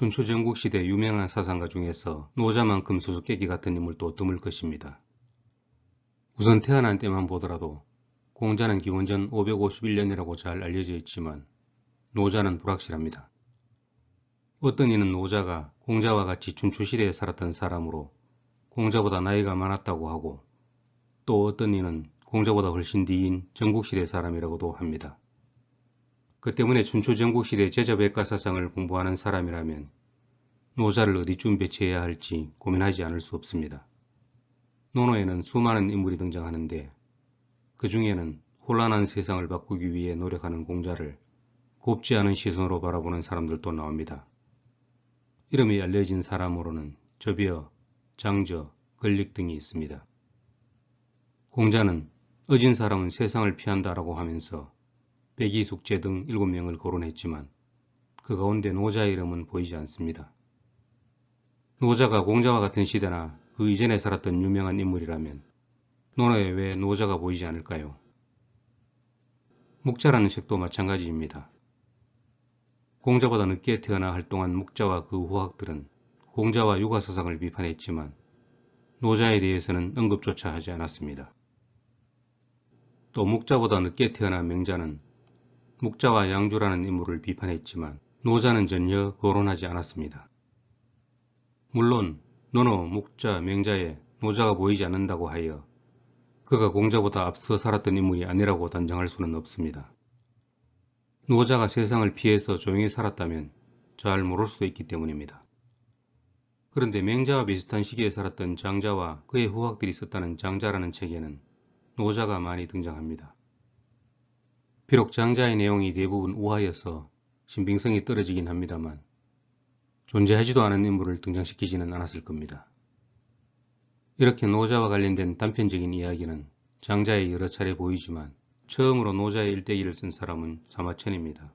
춘추전국시대 유명한 사상가 중에서 노자만큼 수수께끼 같은 인물도 드물 것입니다. 우선 태어난 때만 보더라도 공자는 기원전 551년이라고 잘 알려져 있지만 노자는 불확실합니다. 어떤 이는 노자가 공자와 같이 춘추시대에 살았던 사람으로 공자보다 나이가 많았다고 하고, 또 어떤 이는 공자보다 훨씬 뒤인 전국시대 사람이라고도 합니다. 그 때문에 춘추전국시대 제자백과 사상을 공부하는 사람이라면 노자를 어디쯤 배치해야 할지 고민하지 않을 수 없습니다. 논어에는 수많은 인물이 등장하는데 그 중에는 혼란한 세상을 바꾸기 위해 노력하는 공자를 곱지 않은 시선으로 바라보는 사람들도 나옵니다. 이름이 알려진 사람으로는 접여, 장저, 걸릭 등이 있습니다. 공자는 어진 사람은 세상을 피한다라고 하면서 백이, 숙제 등 7명을 거론했지만 그 가운데 노자의 이름은 보이지 않습니다. 노자가 공자와 같은 시대나 그 이전에 살았던 유명한 인물이라면 논어에 왜 노자가 보이지 않을까요? 묵자라는 책도 마찬가지입니다. 공자보다 늦게 태어나 활동한 묵자와 그 후학들은 공자와 육아사상을 비판했지만 노자에 대해서는 언급조차 하지 않았습니다. 또 묵자보다 늦게 태어난 명자는 묵자와 양주라는 인물을 비판했지만 노자는 전혀 거론하지 않았습니다. 물론 논어, 묵자, 명자에 노자가 보이지 않는다고 하여 그가 공자보다 앞서 살았던 인물이 아니라고 단정할 수는 없습니다. 노자가 세상을 피해서 조용히 살았다면 잘 모를 수도 있기 때문입니다. 그런데 명자와 비슷한 시기에 살았던 장자와 그의 후학들이 썼다는 장자라는 책에는 노자가 많이 등장합니다. 비록 장자의 내용이 대부분 우화여서 신빙성이 떨어지긴 합니다만 존재하지도 않은 인물을 등장시키지는 않았을 겁니다. 이렇게 노자와 관련된 단편적인 이야기는 장자에 여러 차례 보이지만 처음으로 노자의 일대기를 쓴 사람은 사마천입니다.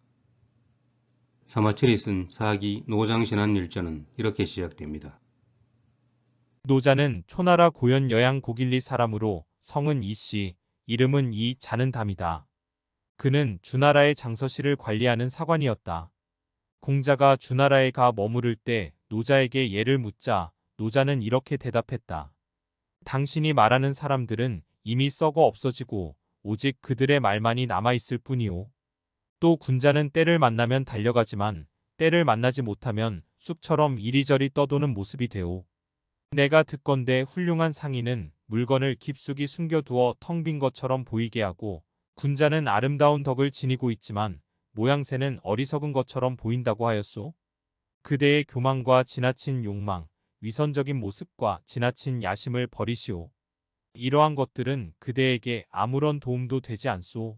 사마천이 쓴 사기 노장신한일전은 이렇게 시작됩니다. 노자는 초나라 고현 여양 고길리 사람으로 성은 이씨, 이름은 이자는담이다. 그는 주나라의 장서실을 관리하는 사관이었다. 공자가 주나라에 가 머무를 때 노자에게 예를 묻자 노자는 이렇게 대답했다. 당신이 말하는 사람들은 이미 썩어 없어지고 오직 그들의 말만이 남아있을 뿐이오. 또 군자는 때를 만나면 달려가지만 때를 만나지 못하면 쑥처럼 이리저리 떠도는 모습이 되오. 내가 듣건대 훌륭한 상인은 물건을 깊숙이 숨겨두어 텅 빈 것처럼 보이게 하고 군자는 아름다운 덕을 지니고 있지만 모양새는 어리석은 것처럼 보인다고 하였소. 그대의 교만과 지나친 욕망, 위선적인 모습과 지나친 야심을 버리시오. 이러한 것들은 그대에게 아무런 도움도 되지 않소.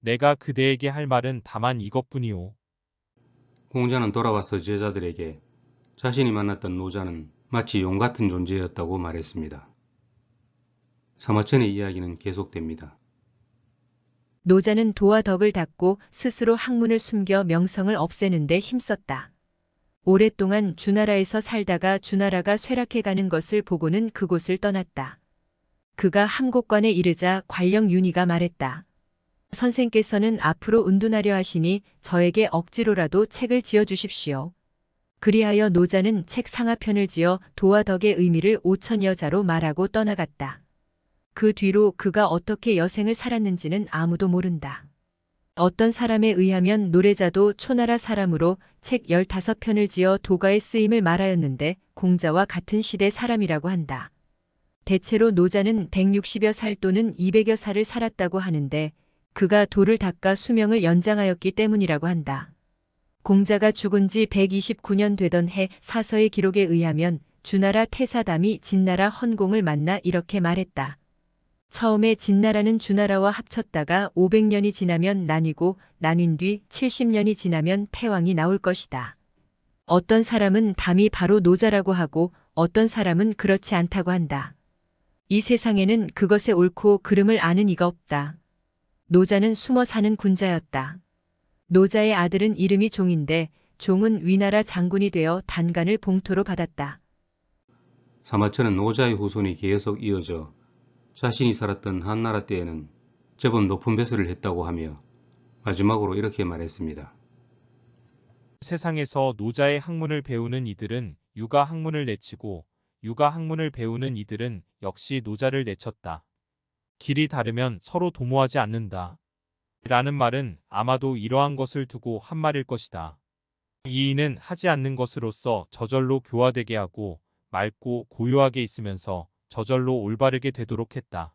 내가 그대에게 할 말은 다만 이것뿐이오. 공자는 돌아와서 제자들에게 자신이 만났던 노자는 마치 용 같은 존재였다고 말했습니다. 사마천의 이야기는 계속됩니다. 노자는 도와 덕을 닦고 스스로 학문을 숨겨 명성을 없애는 데 힘썼다. 오랫동안 주나라에서 살다가 주나라가 쇠락해가는 것을 보고는 그곳을 떠났다. 그가 함곡관에 이르자 관령 윤희가 말했다. 선생께서는 앞으로 은둔하려 하시니 저에게 억지로라도 책을 지어주십시오. 그리하여 노자는 책 상하편을 지어 도와 덕의 의미를 5천여 자로 말하고 떠나갔다. 그 뒤로 그가 어떻게 여생을 살았는지는 아무도 모른다. 어떤 사람에 의하면 노래자도 초나라 사람으로 책 15편을 지어 도가에 쓰임을 말하였는데 공자와 같은 시대 사람이라고 한다. 대체로 노자는 160여 살 또는 200여 살을 살았다고 하는데 그가 도를 닦아 수명을 연장하였기 때문이라고 한다. 공자가 죽은 지 129년 되던 해 사서의 기록에 의하면 주나라 태사담이 진나라 헌공을 만나 이렇게 말했다. 처음에 진나라는 주나라와 합쳤다가 500년이 지나면 나뉘고 나뉜 뒤 70년이 지나면 패왕이 나올 것이다. 어떤 사람은 담이 바로 노자라고 하고 어떤 사람은 그렇지 않다고 한다. 이 세상에는 그것의 옳고 그름을 아는 이가 없다. 노자는 숨어 사는 군자였다. 노자의 아들은 이름이 종인데 종은 위나라 장군이 되어 단간을 봉토로 받았다. 사마천은 노자의 후손이 계속 이어져 자신이 살았던 한나라 때에는 제법 높은 벼슬을 했다고 하며 마지막으로 이렇게 말했습니다. 세상에서 노자의 학문을 배우는 이들은 유가 학문을 내치고 유가 학문을 배우는 이들은 역시 노자를 내쳤다. 길이 다르면 서로 도모하지 않는다. 라는 말은 아마도 이러한 것을 두고 한 말일 것이다. 이인은 하지 않는 것으로서 저절로 교화되게 하고 맑고 고요하게 있으면서 저절로 올바르게 되도록 했다.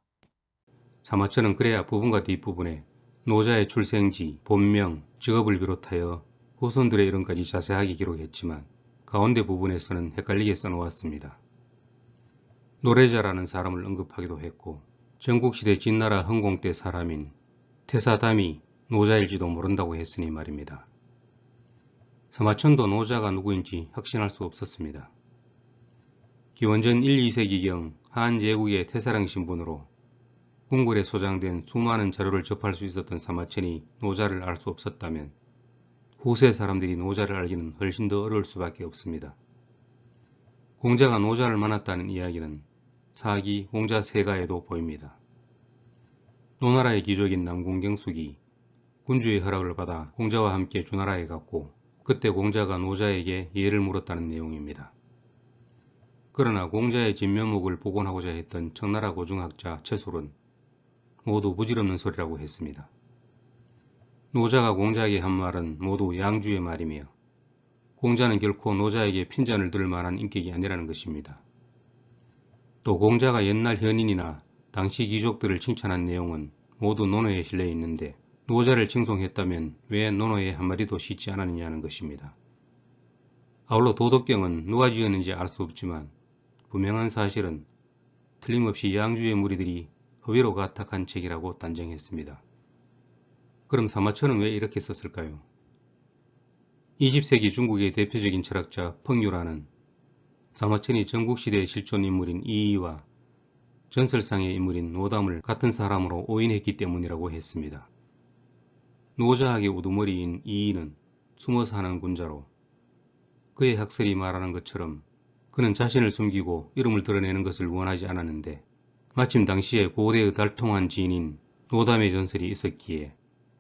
사마천은 그래야 부분과 뒷부분에 노자의 출생지, 본명, 직업을 비롯하여 후손들의 이름까지 자세하게 기록했지만 가운데 부분에서는 헷갈리게 써놓았습니다. 노래자라는 사람을 언급하기도 했고 전국시대 진나라 흥공 때 사람인 태사담이 노자일지도 모른다고 했으니 말입니다. 사마천도 노자가 누구인지 확신할 수 없었습니다. 기원전 1, 2세기경 한제국의 태사랑 신분으로 궁궐에 소장된 수많은 자료를 접할 수 있었던 사마천이 노자를 알 수 없었다면 후세 사람들이 노자를 알기는 훨씬 더 어려울 수밖에 없습니다. 공자가 노자를 만났다는 이야기는 사기 공자세가에도 보입니다. 노나라의 귀족인 남궁경숙이 군주의 허락을 받아 공자와 함께 주나라에 갔고 그때 공자가 노자에게 예를 물었다는 내용입니다. 그러나 공자의 진면목을 복원하고자 했던 청나라 고중학자 최술은 모두 부질없는 소리라고 했습니다. 노자가 공자에게 한 말은 모두 양주의 말이며 공자는 결코 노자에게 핀잔을 들 만한 인격이 아니라는 것입니다. 또 공자가 옛날 현인이나 당시 귀족들을 칭찬한 내용은 모두 논어에 실려 있는데 노자를 칭송했다면 왜 논어에 한마디도 싣지 않았느냐는 것입니다. 아울러 도덕경은 누가 지었는지 알 수 없지만 분명한 사실은 틀림없이 양주의 무리들이 허위로 가탁한 책이라고 단정했습니다. 그럼 사마천은 왜 이렇게 썼을까요? 20세기 중국의 대표적인 철학자 펑유라는 사마천이 전국시대의 실존 인물인 이이와 전설상의 인물인 노담을 같은 사람으로 오인했기 때문이라고 했습니다. 노자학의 우두머리인 이이는 숨어서 하는 군자로 그의 학설이 말하는 것처럼 그는 자신을 숨기고 이름을 드러내는 것을 원하지 않았는데 마침 당시에 고대의 달통한 지인인 노담의 전설이 있었기에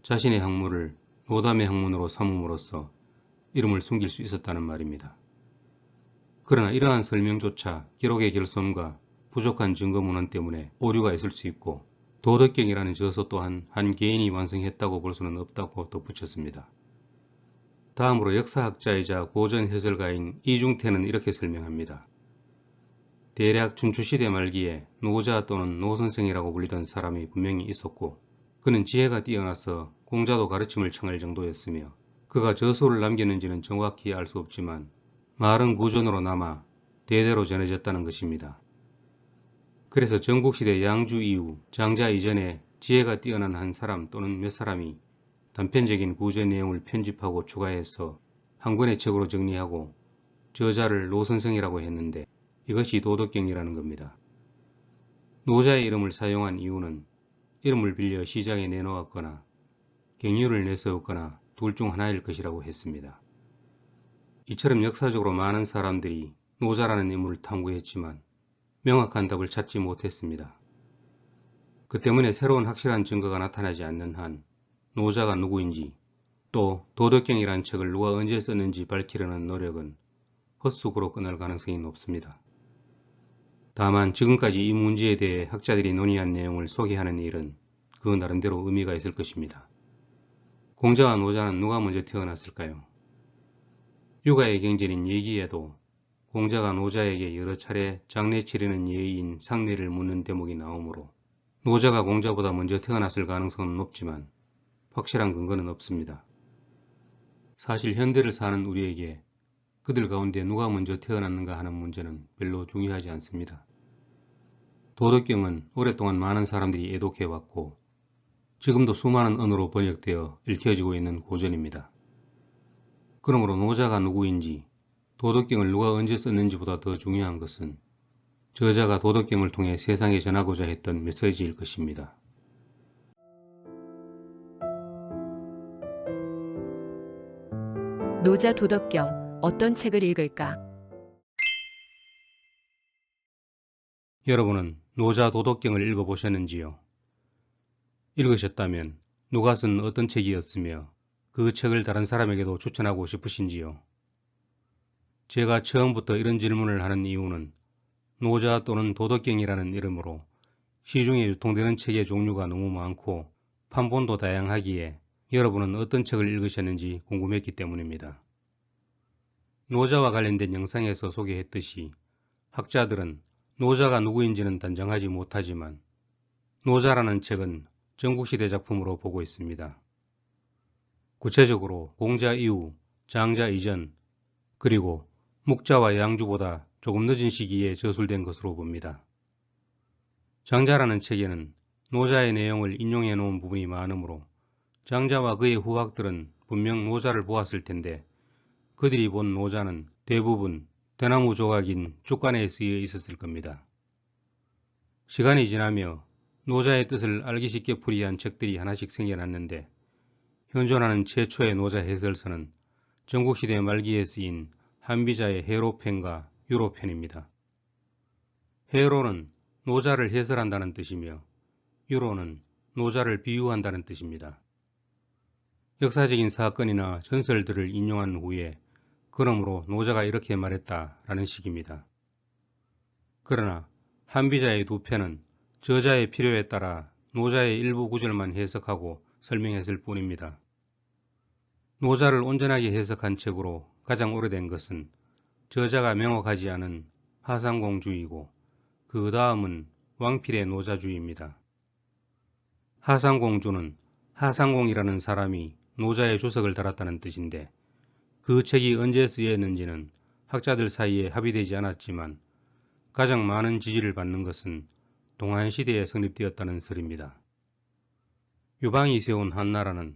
자신의 학문을 노담의 학문으로 삼음으로써 이름을 숨길 수 있었다는 말입니다. 그러나 이러한 설명조차 기록의 결손과 부족한 증거문헌 때문에 오류가 있을 수 있고 도덕경이라는 저서 또한 한 개인이 완성했다고 볼 수는 없다고 덧붙였습니다. 다음으로 역사학자이자 고전 해설가인 이중태는 이렇게 설명합니다. 대략 춘추시대 말기에 노자 또는 노선생이라고 불리던 사람이 분명히 있었고 그는 지혜가 뛰어나서 공자도 가르침을 청할 정도였으며 그가 저서를 남겼는지는 정확히 알 수 없지만 말은 구전으로 남아 대대로 전해졌다는 것입니다. 그래서 전국시대 양주 이후 장자 이전에 지혜가 뛰어난 한 사람 또는 몇 사람이 단편적인 구전 내용을 편집하고 추가해서 한 권의 책으로 정리하고 저자를 노선생이라고 했는데 이것이 도덕경이라는 겁니다. 노자의 이름을 사용한 이유는 이름을 빌려 시장에 내놓았거나 경유를 내세웠거나 둘 중 하나일 것이라고 했습니다. 이처럼 역사적으로 많은 사람들이 노자라는 인물을 탐구했지만 명확한 답을 찾지 못했습니다. 그 때문에 새로운 확실한 증거가 나타나지 않는 한 노자가 누구인지 또 도덕경이란 책을 누가 언제 썼는지 밝히려는 노력은 헛수고로 끝날 가능성이 높습니다. 다만 지금까지 이 문제에 대해 학자들이 논의한 내용을 소개하는 일은 그 나름대로 의미가 있을 것입니다. 공자와 노자는 누가 먼저 태어났을까요? 육아의 경전인 예기에도 공자가 노자에게 여러 차례 장례 치르는 예의인 상례를 묻는 대목이 나오므로 노자가 공자보다 먼저 태어났을 가능성은 높지만 확실한 근거는 없습니다. 사실 현대를 사는 우리에게 그들 가운데 누가 먼저 태어났는가 하는 문제는 별로 중요하지 않습니다. 도덕경은 오랫동안 많은 사람들이 애독해왔고 지금도 수많은 언어로 번역되어 읽혀지고 있는 고전입니다. 그러므로 노자가 누구인지 도덕경을 누가 언제 썼는지보다 더 중요한 것은 저자가 도덕경을 통해 세상에 전하고자 했던 메시지일 것입니다. 노자 도덕경, 어떤 책을 읽을까? 여러분은 노자 도덕경을 읽어보셨는지요? 읽으셨다면 누가 쓴 어떤 책이었으며 그 책을 다른 사람에게도 추천하고 싶으신지요? 제가 처음부터 이런 질문을 하는 이유는 노자 또는 도덕경이라는 이름으로 시중에 유통되는 책의 종류가 너무 많고 판본도 다양하기에 여러분은 어떤 책을 읽으셨는지 궁금했기 때문입니다. 노자와 관련된 영상에서 소개했듯이 학자들은 노자가 누구인지는 단정하지 못하지만 노자라는 책은 전국시대 작품으로 보고 있습니다. 구체적으로 공자 이후, 장자 이전, 그리고 묵자와 양주보다 조금 늦은 시기에 저술된 것으로 봅니다. 장자라는 책에는 노자의 내용을 인용해 놓은 부분이 많으므로 장자와 그의 후학들은 분명 노자를 보았을 텐데 그들이 본 노자는 대부분 대나무 조각인 죽간에 쓰여 있었을 겁니다. 시간이 지나며 노자의 뜻을 알기 쉽게 풀이한 책들이 하나씩 생겨났는데 현존하는 최초의 노자 해설서는 전국시대 말기에 쓰인 한비자의 해로편과 유로편입니다. 해로는 노자를 해설한다는 뜻이며 유로는 노자를 비유한다는 뜻입니다. 역사적인 사건이나 전설들을 인용한 후에 그러므로 노자가 이렇게 말했다라는 식입니다. 그러나 한비자의 두 편은 저자의 필요에 따라 노자의 일부 구절만 해석하고 설명했을 뿐입니다. 노자를 온전하게 해석한 책으로 가장 오래된 것은 저자가 명확하지 않은 하상공주이고 그 다음은 왕필의 노자주입니다. 하상공주는 하상공이라는 사람이 노자의 주석을 달았다는 뜻인데 그 책이 언제 쓰였는지는 학자들 사이에 합의되지 않았지만 가장 많은 지지를 받는 것은 동한시대에 성립되었다는 설입니다. 유방이 세운 한나라는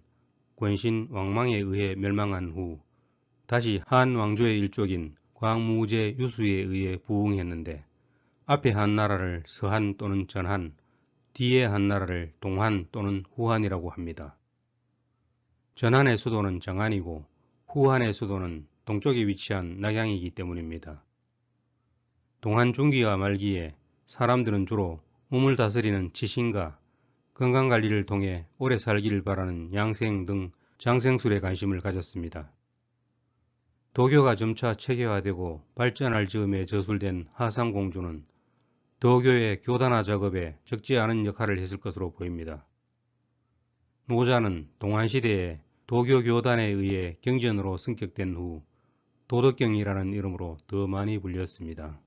권신 왕망에 의해 멸망한 후 다시 한 왕조의 일족인 광무제 유수에 의해 부흥했는데 앞에 한나라를 서한 또는 전한, 뒤에 한나라를 동한 또는 후한이라고 합니다. 전한의 수도는 정한이고 후한의 수도는 동쪽에 위치한 낙양이기 때문입니다. 동한 중기와 말기에 사람들은 주로 몸을 다스리는 치신과 건강관리를 통해 오래 살기를 바라는 양생 등 장생술에 관심을 가졌습니다. 도교가 점차 체계화되고 발전할 즈음에 저술된 하상공주는 도교의 교단화 작업에 적지 않은 역할을 했을 것으로 보입니다. 노자는 동한시대에 도교 교단에 의해 경전으로 승격된 후 도덕경이라는 이름으로 더 많이 불렸습니다.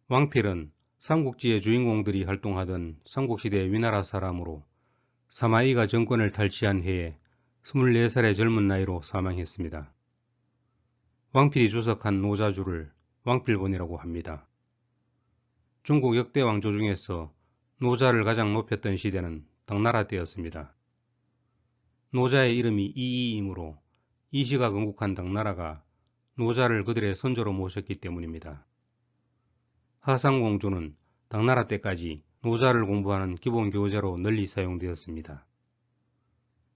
왕필은 삼국지의 주인공들이 활동하던 삼국시대 위나라 사람으로 사마이가 정권을 탈취한 해에 24살의 젊은 나이로 사망했습니다. 왕필이 주석한 노자주를 왕필본이라고 합니다. 중국 역대 왕조 중에서 노자를 가장 높였던 시대는 당나라 때였습니다. 노자의 이름이 이이이므로 이시가 건국한 당나라가 노자를 그들의 선조로 모셨기 때문입니다. 하상공주는 당나라 때까지 노자를 공부하는 기본 교재로 널리 사용되었습니다.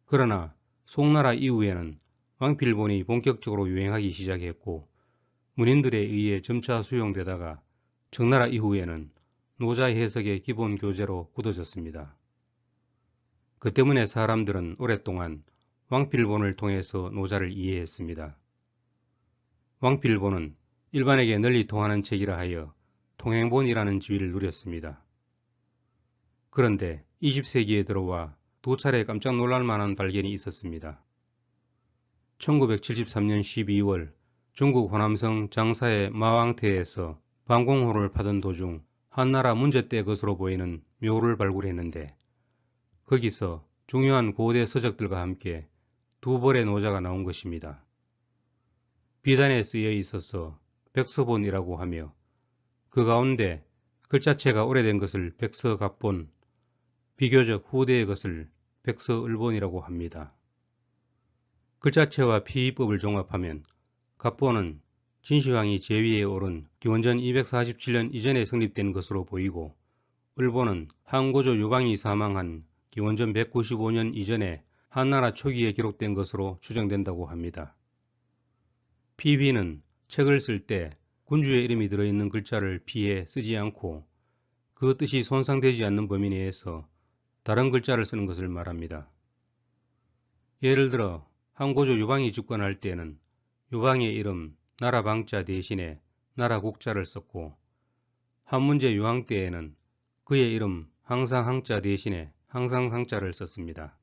그러나 송나라 이후에는 왕필본이 본격적으로 유행하기 시작했고 문인들에 의해 점차 수용되다가 청나라 이후에는 노자 해석의 기본 교재로 굳어졌습니다. 그 때문에 사람들은 오랫동안 왕필본을 통해서 노자를 이해했습니다. 왕필본은 일반에게 널리 통하는 책이라 하여 통행본이라는 지위를 누렸습니다. 그런데 20세기에 들어와 두 차례 깜짝 놀랄 만한 발견이 있었습니다. 1973년 12월 중국 호남성 장사의 마왕태에서 방공호를 파던 도중 한나라 문제 때 것으로 보이는 묘를 발굴했는데 거기서 중요한 고대 서적들과 함께 두 벌의 노자가 나온 것입니다. 비단에 쓰여 있어서 백서본이라고 하며 그 가운데 글자체가 오래된 것을 백서갑본, 비교적 후대의 것을 백서을본이라고 합니다. 글자체와 피의법을 종합하면 갑본은 진시황이 제위에 오른 기원전 247년 이전에 성립된 것으로 보이고 을본은 한고조 유방이 사망한 기원전 195년 이전에 한나라 초기에 기록된 것으로 추정된다고 합니다. 피비는 책을 쓸 때 군주의 이름이 들어있는 글자를 피해 쓰지 않고 그 뜻이 손상되지 않는 범위 내에서 다른 글자를 쓰는 것을 말합니다. 예를 들어 한고조 유방이 집권할 때에는 유방의 이름 나라방자 대신에 나라국자를 썼고, 한문제 유황 때에는 그의 이름 항상항자 대신에 항상상자를 썼습니다.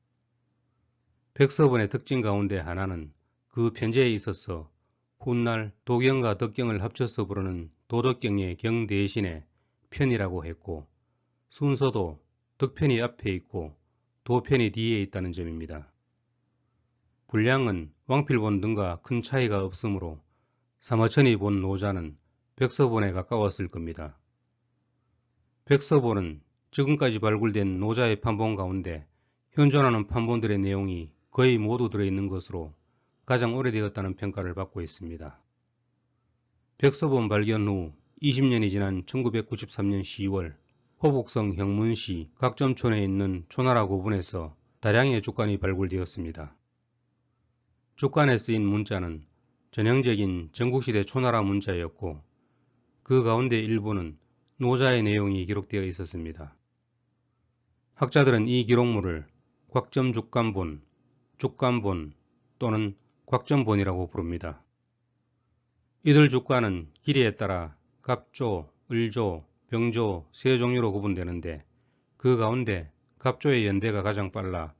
백서본의 특징 가운데 하나는 그 편제에 있어서 훗날 도경과 덕경을 합쳐서 부르는 도덕경의 경 대신에 편이라고 했고, 순서도 덕편이 앞에 있고 도편이 뒤에 있다는 점입니다. 분량은 왕필본 등과 큰 차이가 없으므로 사마천이 본 노자는 백서본에 가까웠을 겁니다. 백서본은 지금까지 발굴된 노자의 판본 가운데 현존하는 판본들의 내용이 거의 모두 들어있는 것으로 가장 오래되었다는 평가를 받고 있습니다. 백서본 발견 후 20년이 지난 1993년 10월 호북성 형문시 각점촌에 있는 초나라 고분에서 다량의 족간이 발굴되었습니다. 족간에 쓰인 문자는 전형적인 전국시대 초나라 문자였고, 그 가운데 일부는 노자의 내용이 기록되어 있었습니다. 학자들은 이 기록물을 곽점족간본, 족간본 또는 곽점본이라고 부릅니다. 이들 족간은 길이에 따라 갑조, 을조, 병조 세 종류로 구분되는데, 그 가운데 갑조의 연대가 가장 빨라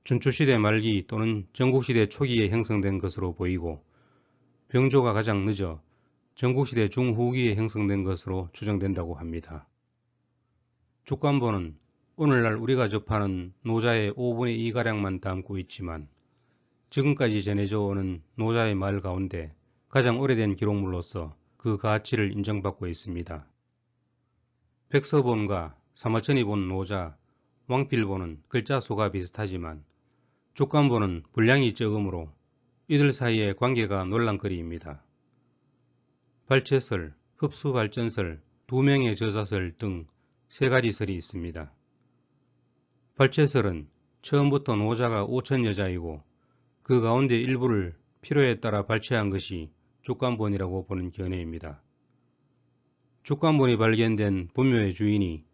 춘추시대 말기 또는 전국시대 초기에 형성된 것으로 보이고, 병조가 가장 늦어 전국시대 중후기에 형성된 것으로 추정된다고 합니다. 족간본은 오늘날 우리가 접하는 노자의 5분의 2가량만 담고 있지만, 지금까지 전해져 오는 노자의 말 가운데 가장 오래된 기록물로서 그 가치를 인정받고 있습니다. 백서본과 사마천이 본 노자, 왕필본은 글자 수가 비슷하지만 족간본은 분량이 적으므로 이들 사이의 관계가 논란거리입니다. 발췌설, 흡수발전설, 2명의 저자설 등 3가지 설이 있습니다. 발췌설은 처음부터 노자가 5천 여자이고 그 가운데 일부를 필요에 따라 발췌한 것이 족간본이라고 보는 견해입니다. 족간본이 발견된 본묘의 주인이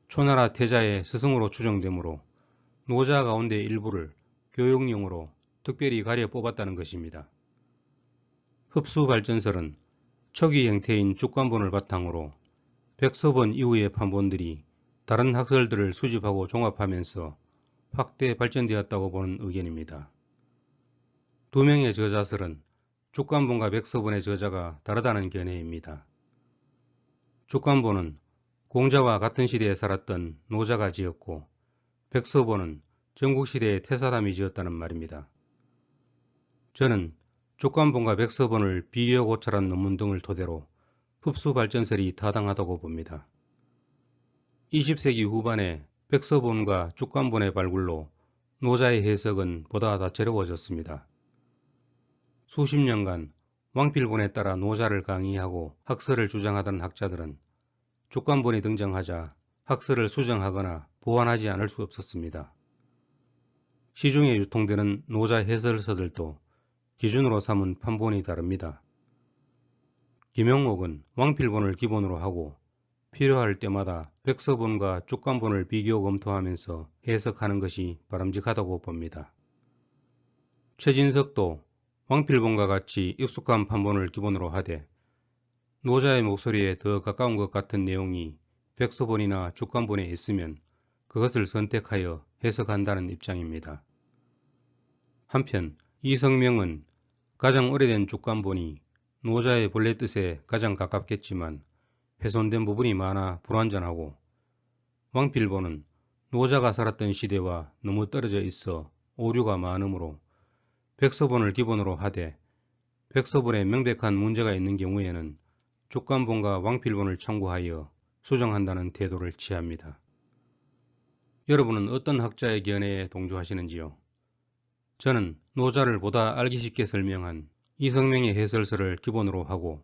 초나라 태자의 스승으로 추정되므로 노자 가운데 일부를 교육용으로 특별히 가려 뽑았다는 것입니다. 흡수발전설은 초기 형태인 족간본을 바탕으로 백서본 이후의 판본들이 다른 학설들을 수집하고 종합하면서 확대 발전되었다고 보는 의견입니다. 2명의 저자설은 족간본과 백서본의 저자가 다르다는 견해입니다. 족간본은 공자와 같은 시대에 살았던 노자가 지었고, 백서본은 전국시대의 태사람이 지었다는 말입니다. 저는 족간본과 백서본을 비교 고찰한 논문 등을 토대로 흡수발전설이 타당하다고 봅니다. 20세기 후반에 백서본과 족간본의 발굴로 노자의 해석은 보다 다채로워졌습니다. 수십 년간 왕필본에 따라 노자를 강의하고 학설을 주장하던 학자들은 족간본이 등장하자 학설을 수정하거나 보완하지 않을 수 없었습니다. 시중에 유통되는 노자 해설서들도 기준으로 삼은 판본이 다릅니다. 김영옥은 왕필본을 기본으로 하고 필요할 때마다 백서본과 족간본을 비교 검토하면서 해석하는 것이 바람직하다고 봅니다. 최진석도 왕필본과 같이 익숙한 판본을 기본으로 하되 노자의 목소리에 더 가까운 것 같은 내용이 백서본이나 족간본에 있으면 그것을 선택하여 해석한다는 입장입니다. 한편 이성명은 가장 오래된 족간본이 노자의 본래 뜻에 가장 가깝겠지만 훼손된 부분이 많아 불완전하고, 왕필본은 노자가 살았던 시대와 너무 떨어져 있어 오류가 많으므로 백서본을 기본으로 하되 백서본에 명백한 문제가 있는 경우에는 족간본과 왕필본을 참고하여 수정한다는 태도를 취합니다. 여러분은 어떤 학자의 견해에 동조하시는지요? 저는 노자를 보다 알기 쉽게 설명한 이성명의 해설서를 기본으로 하고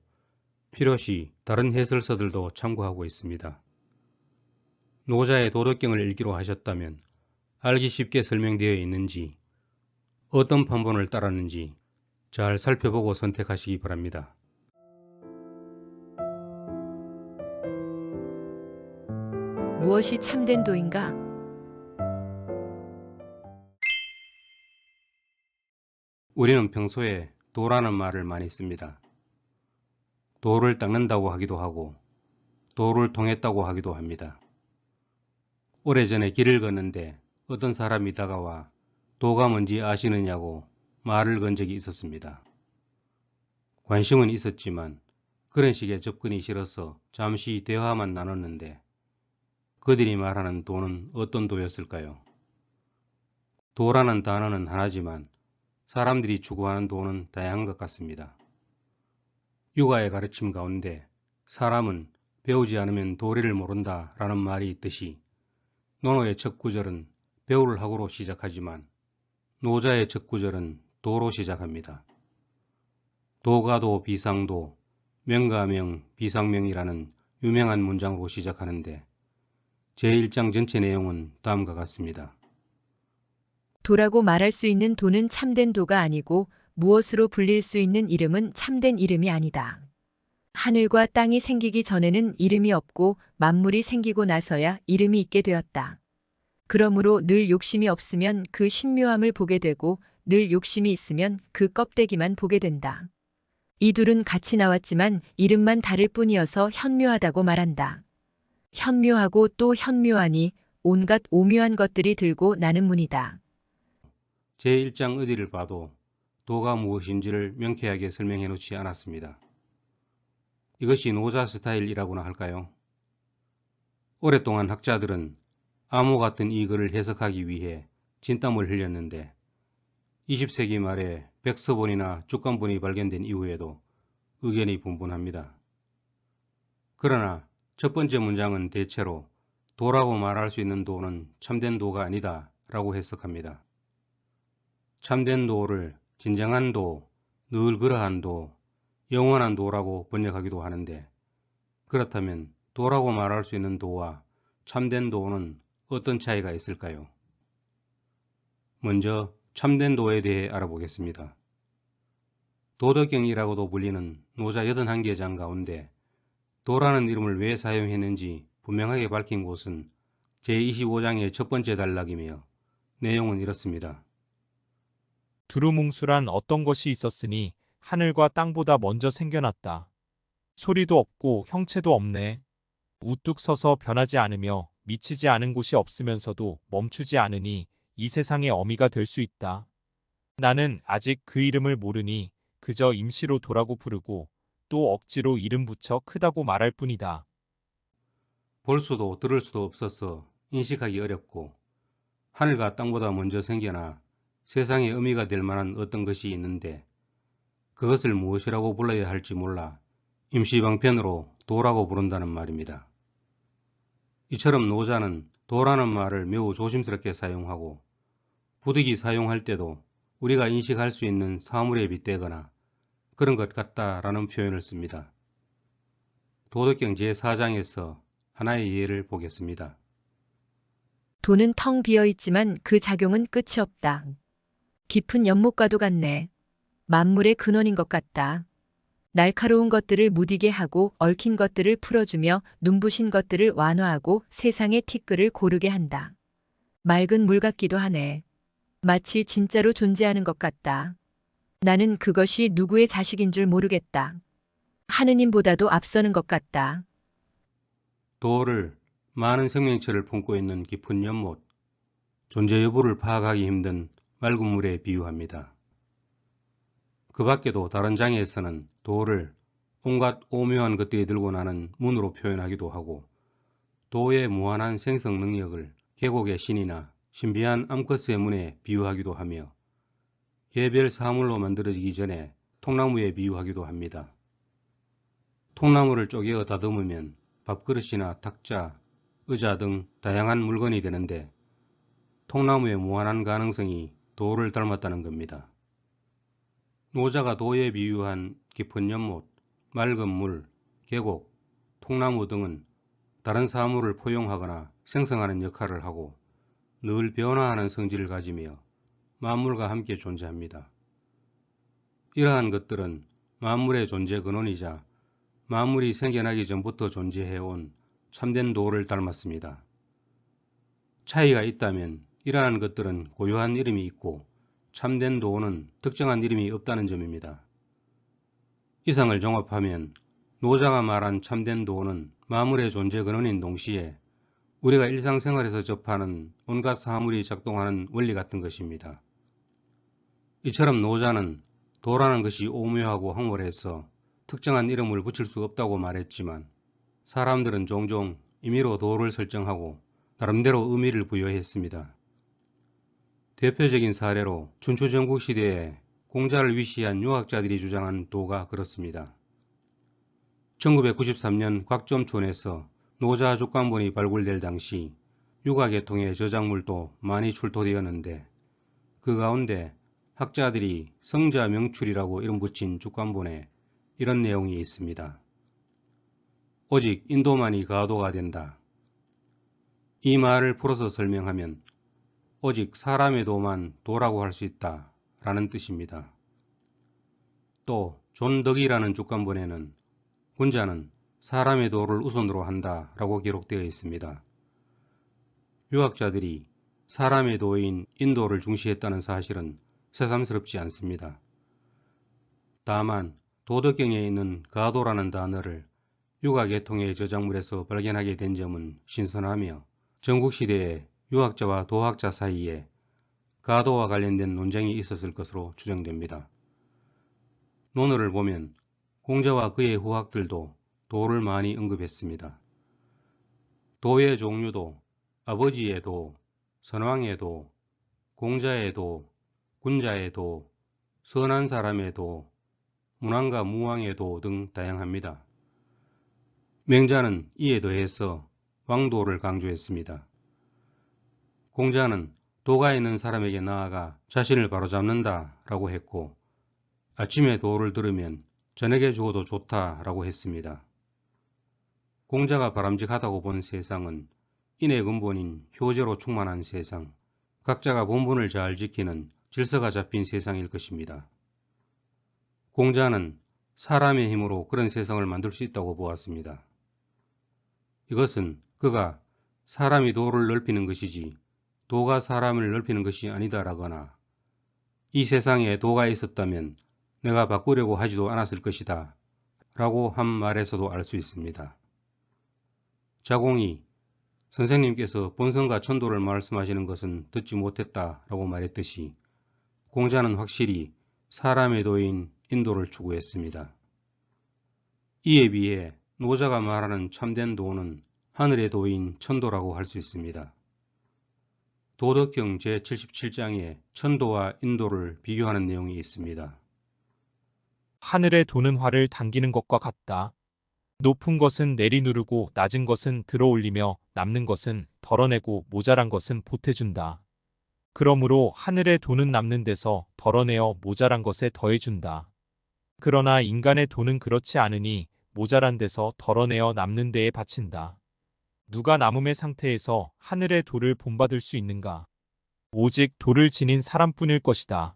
필요시 다른 해설서들도 참고하고 있습니다. 노자의 도덕경을 읽기로 하셨다면 알기 쉽게 설명되어 있는지, 어떤 판본을 따랐는지 잘 살펴보고 선택하시기 바랍니다. 무엇이 참된 도인가? 우리는 평소에 도라는 말을 많이 씁니다. 도를 닦는다고 하기도 하고 도를 통했다고 하기도 합니다. 오래전에 길을 걷는데 어떤 사람이 다가와 도가 뭔지 아시느냐고 말을 건 적이 있었습니다. 관심은 있었지만 그런 식의 접근이 싫어서 잠시 대화만 나눴는데 그들이 말하는 도는 어떤 도였을까요? 도라는 단어는 하나지만 사람들이 추구하는 도는 다양한 것 같습니다. 육아의 가르침 가운데 사람은 배우지 않으면 도리를 모른다 라는 말이 있듯이 논어의 첫 구절은 배울 학으로 시작하지만 노자의 첫 구절은 도로 시작합니다. 도가도 비상도, 명가명 비상명이라는 유명한 문장으로 시작하는데 제1장 전체 내용은 다음과 같습니다. 도라고 말할 수 있는 도는 참된 도가 아니고 무엇으로 불릴 수 있는 이름은 참된 이름이 아니다. 하늘과 땅이 생기기 전에는 이름이 없고 만물이 생기고 나서야 이름이 있게 되었다. 그러므로 늘 욕심이 없으면 그 신묘함을 보게 되고 늘 욕심이 있으면 그 껍데기만 보게 된다. 이 둘은 같이 나왔지만 이름만 다를 뿐이어서 현묘하다고 말한다. 현묘하고 또 현묘하니 온갖 오묘한 것들이 들고 나는 문이다. 제1장 어디를 봐도 도가 무엇인지를 명쾌하게 설명해 놓지 않았습니다. 이것이 노자 스타일이라고나 할까요? 오랫동안 학자들은 암호 같은 이 글을 해석하기 위해 진땀을 흘렸는데 20세기 말에 백서본이나 쪽간본이 발견된 이후에도 의견이 분분합니다. 그러나 첫 번째 문장은 대체로 도라고 말할 수 있는 도는 참된 도가 아니다 라고 해석합니다. 참된 도를 진정한 도, 늘 그러한 도, 영원한 도라고 번역하기도 하는데 그렇다면 도라고 말할 수 있는 도와 참된 도는 어떤 차이가 있을까요? 먼저 참된 도에 대해 알아보겠습니다. 도덕경이라고도 불리는 노자 81개 가운데 도라는 이름을 왜 사용했는지 분명하게 밝힌 곳은 제25장의 첫 번째 단락이며 내용은 이렇습니다. 두루뭉술한 어떤 것이 있었으니 하늘과 땅보다 먼저 생겨났다. 소리도 없고 형체도 없네. 우뚝 서서 변하지 않으며 미치지 않은 곳이 없으면서도 멈추지 않으니 이 세상의 어미가 될 수 있다. 나는 아직 그 이름을 모르니 그저 임시로 도라고 부르고 또 억지로 이름 붙여 크다고 말할 뿐이다. 볼 수도 들을 수도 없어서 인식하기 어렵고 하늘과 땅보다 먼저 생겨나 세상의 의미가 될 만한 어떤 것이 있는데 그것을 무엇이라고 불러야 할지 몰라 임시방편으로 도라고 부른다는 말입니다. 이처럼 노자는 도라는 말을 매우 조심스럽게 사용하고 부득이 사용할 때도 우리가 인식할 수 있는 사물에 빗대거나 그런 것 같다라는 표현을 씁니다. 도덕경 제4장에서 하나의 예를 보겠습니다. 도는 텅 비어 있지만 그 작용은 끝이 없다. 깊은 연못과도 같네. 만물의 근원인 것 같다. 날카로운 것들을 무디게 하고 얽힌 것들을 풀어주며 눈부신 것들을 완화하고 세상의 티끌을 고르게 한다. 맑은 물 같기도 하네. 마치 진짜로 존재하는 것 같다. 나는 그것이 누구의 자식인 줄 모르겠다. 하느님보다도 앞서는 것 같다. 도를 많은 생명체를 품고 있는 깊은 연못, 존재 여부를 파악하기 힘든 맑은 물에 비유합니다. 그 밖에도 다른 장에서는 도를 온갖 오묘한 것들이 들고 나는 문으로 표현하기도 하고 도의 무한한 생성 능력을 계곡의 신이나 신비한 암컷의 문에 비유하기도 하며 개별 사물로 만들어지기 전에 통나무에 비유하기도 합니다. 통나무를 쪼개어 다듬으면 밥그릇이나 탁자, 의자 등 다양한 물건이 되는데 통나무의 무한한 가능성이 도를 닮았다는 겁니다. 노자가 도에 비유한 깊은 연못, 맑은 물, 계곡, 통나무 등은 다른 사물을 포용하거나 생성하는 역할을 하고 늘 변화하는 성질을 가지며 만물과 함께 존재합니다. 이러한 것들은 만물의 존재 근원이자 만물이 생겨나기 전부터 존재해온 참된 도를 닮았습니다. 차이가 있다면 이러한 것들은 고유한 이름이 있고 참된 도는 특정한 이름이 없다는 점입니다. 이상을 종합하면 노자가 말한 참된 도는 만물의 존재 근원인 동시에 우리가 일상생활에서 접하는 온갖 사물이 작동하는 원리 같은 것입니다. 이처럼 노자는 도라는 것이 오묘하고 황홀해서 특정한 이름을 붙일 수 없다고 말했지만 사람들은 종종 임의로 도를 설정하고 나름대로 의미를 부여했습니다. 대표적인 사례로 춘추 전국시대에 공자를 위시한 유학자들이 주장한 도가 그렇습니다. 1993년 곽점촌에서 노자 죽간본이 발굴될 당시 유가계통의 저작물도 많이 출토되었는데 그 가운데 학자들이 성자 명출이라고 이름 붙인 죽간본에 이런 내용이 있습니다. 오직 인도만이 가도가 된다. 이 말을 풀어서 설명하면 오직 사람의 도만 도라고 할 수 있다 라는 뜻입니다. 또 존덕이라는 죽간본에는 군자는 사람의 도를 우선으로 한다 라고 기록되어 있습니다. 유학자들이 사람의 도인 인도를 중시했다는 사실은 새삼스럽지 않습니다. 다만 도덕경에 있는 가도라는 단어를 유가계통의 저작물에서 발견하게 된 점은 신선하며 전국시대에 유학자와 도학자 사이에 가도와 관련된 논쟁이 있었을 것으로 추정됩니다. 논어를 보면 공자와 그의 후학들도 도를 많이 언급했습니다. 도의 종류도 아버지의 도, 선왕의 도, 공자의 도, 군자의 도, 선한 사람의 도, 문왕과 무왕의 도 등 다양합니다. 맹자는 이에 더해서 왕도를 강조했습니다. 공자는 도가 있는 사람에게 나아가 자신을 바로잡는다 라고 했고 아침에 도를 들으면 저녁에 죽어도 좋다 라고 했습니다. 공자가 바람직하다고 본 세상은 인의 근본인 효제로 충만한 세상, 각자가 본분을 잘 지키는 질서가 잡힌 세상일 것입니다. 공자는 사람의 힘으로 그런 세상을 만들 수 있다고 보았습니다. 이것은 그가 사람이 도를 넓히는 것이지 도가 사람을 넓히는 것이 아니다라거나 이 세상에 도가 있었다면 내가 바꾸려고 하지도 않았을 것이다 라고 한 말에서도 알 수 있습니다. 자공이 선생님께서 본성과 천도를 말씀하시는 것은 듣지 못했다 라고 말했듯이 공자는 확실히 사람의 도인 인도를 추구했습니다. 이에 비해 노자가 말하는 참된 도는 하늘의 도인 천도라고 할 수 있습니다. 도덕경 제77장에 천도와 인도를 비교하는 내용이 있습니다. 하늘에 도는 활을 당기는 것과 같다. 높은 것은 내리누르고 낮은 것은 들어올리며 남는 것은 덜어내고 모자란 것은 보태준다. 그러므로 하늘의 도는 남는 데서 덜어내어 모자란 것에 더해준다. 그러나 인간의 도는 그렇지 않으니 모자란 데서 덜어내어 남는 데에 바친다. 누가 남음의 상태에서 하늘의 도를 본받을 수 있는가? 오직 도를 지닌 사람뿐일 것이다.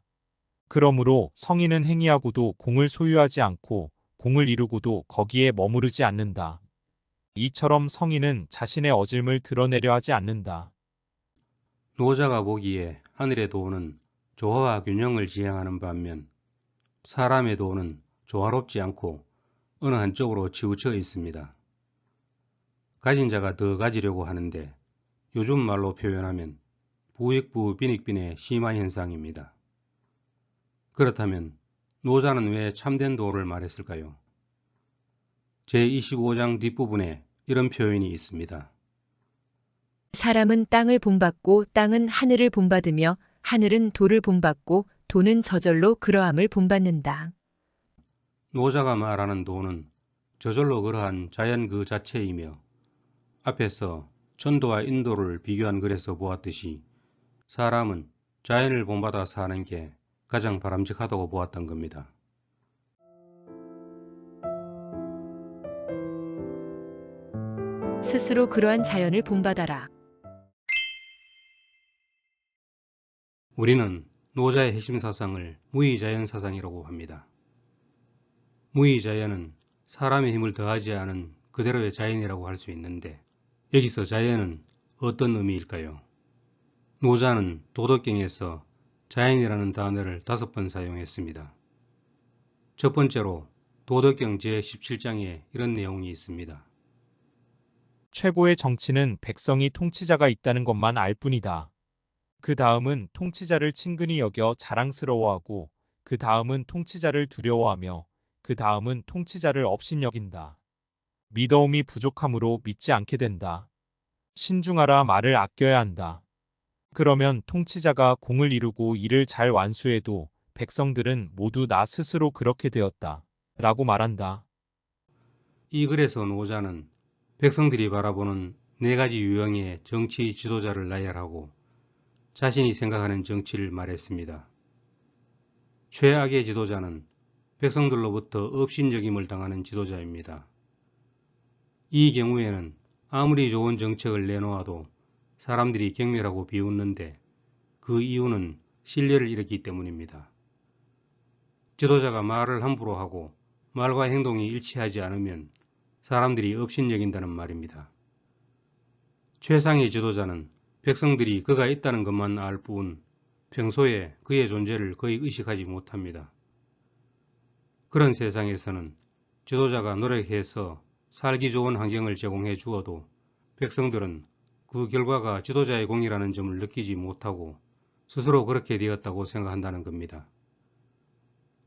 그러므로 성인은 행위하고도 공을 소유하지 않고 공을 이루고도 거기에 머무르지 않는다. 이처럼 성인은 자신의 어질을 드러내려 하지 않는다. 노자가 보기에 하늘의 도는 조화와 균형을 지향하는 반면 사람의 도는 조화롭지 않고 어느 한쪽으로 치우쳐 있습니다. 가진 자가 더 가지려고 하는데 요즘 말로 표현하면 부익부 빈익빈의 심화 현상입니다. 그렇다면 노자는 왜 참된 도를 말했을까요? 제25장 뒷부분에 이런 표현이 있습니다. 사람은 땅을 본받고 땅은 하늘을 본받으며 하늘은 도를 본받고 도는 저절로 그러함을 본받는다. 노자가 말하는 도는 저절로 그러한 자연 그 자체이며 앞에서 천도와 인도를 비교한 글에서 보았듯이 사람은 자연을 본받아 사는 게 가장 바람직하다고 보았던 겁니다. 스스로 그러한 자연을 본받아라. 우리는 노자의 핵심 사상을 무의자연 사상이라고 합니다. 무의자연은 사람의 힘을 더하지 않은 그대로의 자연이라고 할 수 있는데 여기서 자연은 어떤 의미일까요? 노자는 도덕경에서 자연이라는 단어를 5번 사용했습니다. 첫 번째로 도덕경 제17장에 이런 내용이 있습니다. 최고의 정치는 백성이 통치자가 있다는 것만 알 뿐이다. 그 다음은 통치자를 친근히 여겨 자랑스러워하고 그 다음은 통치자를 두려워하며 그 다음은 통치자를 업신여긴다. 미더움이 부족함으로 믿지 않게 된다. 신중하라 말을 아껴야 한다. 그러면 통치자가 공을 이루고 이를 잘 완수해도 백성들은 모두 나 스스로 그렇게 되었다. 라고 말한다. 이 글에서 노자는 백성들이 바라보는 4가지 유형의 정치 지도자를 나열하고 자신이 생각하는 정치를 말했습니다. 최악의 지도자는 백성들로부터 업신여김을 당하는 지도자입니다. 이 경우에는 아무리 좋은 정책을 내놓아도 사람들이 경멸하고 비웃는데 그 이유는 신뢰를 잃었기 때문입니다. 지도자가 말을 함부로 하고 말과 행동이 일치하지 않으면 사람들이 업신여긴다는 말입니다. 최상의 지도자는 백성들이 그가 있다는 것만 알 뿐 평소에 그의 존재를 거의 의식하지 못합니다. 그런 세상에서는 지도자가 노력해서 살기 좋은 환경을 제공해 주어도 백성들은 그 결과가 지도자의 공이라는 점을 느끼지 못하고 스스로 그렇게 되었다고 생각한다는 겁니다.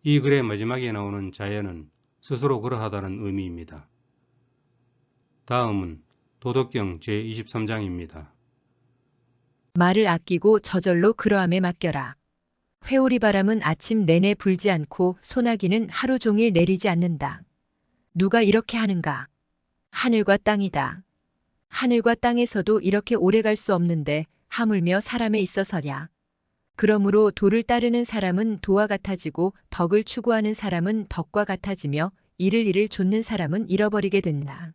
이 글의 마지막에 나오는 자연은 스스로 그러하다는 의미입니다. 다음은 도덕경 제23장입니다. 말을 아끼고 저절로 그러함에 맡겨라. 회오리 바람은 아침 내내 불지 않고 소나기는 하루 종일 내리지 않는다. 누가 이렇게 하는가? 하늘과 땅이다. 하늘과 땅에서도 이렇게 오래 갈 수 없는데 하물며 사람에 있어서랴. 그러므로 도를 따르는 사람은 도와 같아지고 덕을 추구하는 사람은 덕과 같아지며 이를 좇는 사람은 잃어버리게 된다.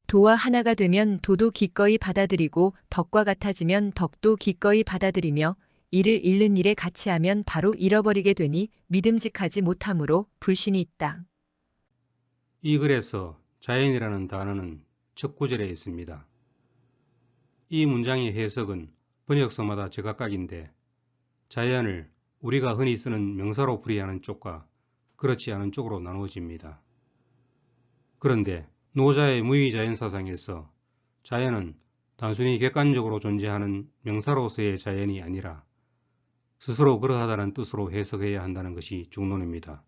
도와 하나가 되면 도도 기꺼이 받아들이고 덕과 같아지면 덕도 기꺼이 받아들이며 이를 잃는 일에 같이 하면 바로 잃어버리게 되니 믿음직하지 못함으로 불신이 있다. 이 글에서 자연이라는 단어는 첫 구절에 있습니다. 이 문장의 해석은 번역서마다 제각각인데 자연을 우리가 흔히 쓰는 명사로 풀이하는 쪽과 그렇지 않은 쪽으로 나누어집니다. 그런데 노자의 무의자연 사상에서 자연은 단순히 객관적으로 존재하는 명사로서의 자연이 아니라 스스로 그러하다는 뜻으로 해석해야 한다는 것이 중론입니다.